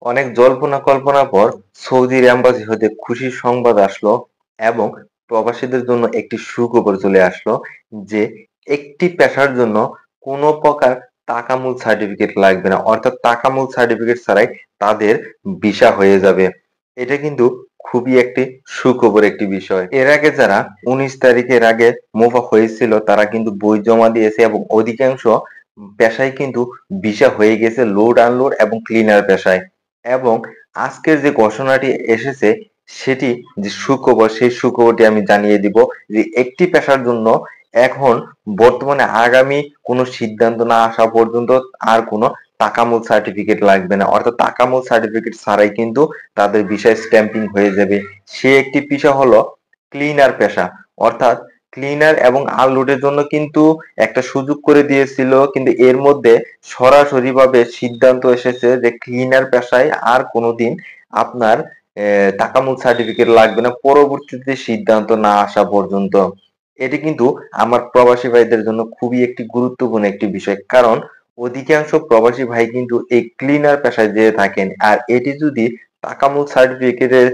অনেক জল্পনা কল্পনার পর সৌদির এম্বাসি হতে খুশির সংবাদ আসলো এবং প্রবাসীদের জন্য একটি সুখবর চলে আসলো যে একটি পেশার জন্য কোনো প্রকার টাকামূল সার্টিফিকেট লাগবে না, অর্থাৎ টাকামূল সার্টিফিকেট ছাড়াই তাদের ভিসা হয়ে যাবে। এটা কিন্তু খুবই একটি সুখবর একটি বিষয়। এর আগে যারা 19 তারিখের আগে মুভ হয়েছিল তারা কিন্তু বই জমা দিয়েছে এবং অধিকাংশ পেশায় কিন্তু ভিসা হয়ে গেছে, লোড আনলোড এবং ক্লিনার পেশায়। এবং আজকের যে ঘোষণাটি এসেছে সেটি যে সুখবর, সেই সুখবরটি আমি জানিয়ে দিব যে একটি পেশার জন্য এখন বর্তমানে আগামী কোনো সিদ্ধান্ত না আসা পর্যন্ত আর কোনো টাকামূল সার্টিফিকেট লাগবে না, অর্থাৎ টাকামূল সার্টিফিকেট ছাড়াই কিন্তু তাদের ভিসায় স্ট্যাম্পিং হয়ে যাবে। সে একটি পেশা হলো ক্লিনার পেশা, অর্থাৎ ক্লিনার এবং আনলোডের জন্য কিন্তু একটা সুযোগ করে দিয়েছিল, কিন্তু এর মধ্যে সরাসরি ভাবে সিদ্ধান্ত এসেছে যে ক্লিনার পেশায় আর কোনোদিন আপনার টাকামূল সার্টিফিকেট লাগবে না পরবর্তীতে সিদ্ধান্ত না আসা পর্যন্ত। এটি কিন্তু আমার প্রবাসী ভাইদের জন্য খুবই একটি গুরুত্বপূর্ণ একটি বিষয়, কারণ অধিকাংশ প্রবাসী ভাই কিন্তু এই ক্লিনার পেশায় যেয়ে থাকেন, আর এটি যদি টাকামূল সার্টিফিকেটের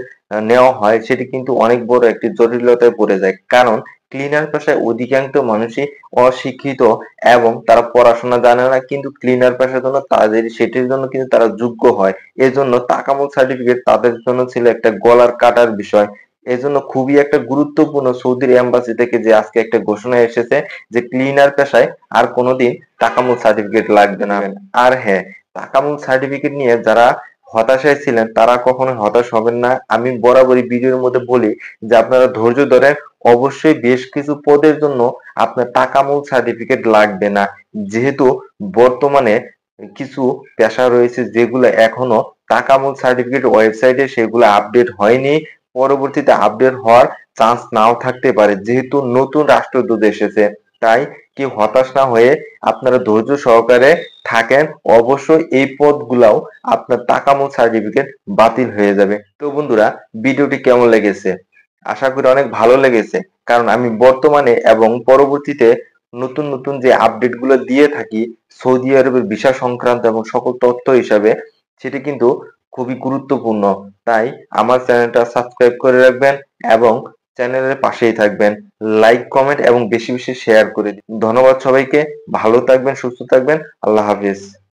নেওয়া হয় সেটি কিন্তু অনেক বড় একটি জটিলতায় পড়ে যায়, কারণ ক্লিনার পেশায় অধিকাংশ মানুষই অশিক্ষিত এবং তারা পড়াশোনা জানে না, কিন্তু ক্লিনার পেশার জন্য তাদের সেটির জন্য কিন্তু তারা যোগ্য হয়। এজন্য টাকামূল সার্টিফিকেট তাদের জন্য ছিল একটা গলার কাটার বিষয়। এজন্য খুবই একটা গুরুত্বপূর্ণ সৌদির এম্বাসি থেকে যে আজকে একটা ঘোষণা এসেছে যে ক্লিনার পেশায় আর কোনোদিন টাকামূল সার্টিফিকেট লাগবে না। আর হ্যাঁ, টাকামূল সার্টিফিকেট নিয়ে যারা হতাশায় ছিলেন তারা কখনো হতাশ হবেন না। আমি বরাবরই ভিডিওর মধ্যে বলি যে আপনারা ধৈর্য ধরেন, অবশ্যই বেশ কিছু পদের জন্য আপনার টাকামূল সার্টিফিকেট লাগবে না, যেহেতু বর্তমানে কিছু পেশা রয়েছে যেগুলো এখনো টাকামূল সার্টিফিকেট ওয়েবসাইটে সেগুলো আপডেট হয়নি, পরবর্তীতে আপডেট হওয়ার চান্স নাও থাকতে পারে, যেহেতু নতুন রাষ্ট্রদূত এসেছে। তাই কেউ হতাশ না হয়ে আপনারা ধৈর্য সহকারে থাকেন, অবশ্যই এই পদগুলাও আপনার টাকামূল সার্টিফিকেট বাতিল হয়ে যাবে। তো বন্ধুরা, ভিডিওটি কেমন লেগেছে? আশা করি অনেক ভালো লেগেছে, কারণ আমি বর্তমানে এবং পরবর্তীতে নতুন নতুন যে আপডেট গুলো দিয়ে থাকি সৌদি আরবের ভিসা সংক্রান্ত এবং সকল তথ্য হিসাবে, সেটি কিন্তু খুবই গুরুত্বপূর্ণ। তাই আমার চ্যানেলটা সাবস্ক্রাইব করে রাখবেন এবং চ্যানেলের পাশেই থাকবেন। লাইক, কমেন্ট এবং বেশি বেশি শেয়ার করে দিন। ধন্যবাদ সবাইকে। ভালো থাকবেন, সুস্থ থাকবেন। আল্লাহ হাফেজ।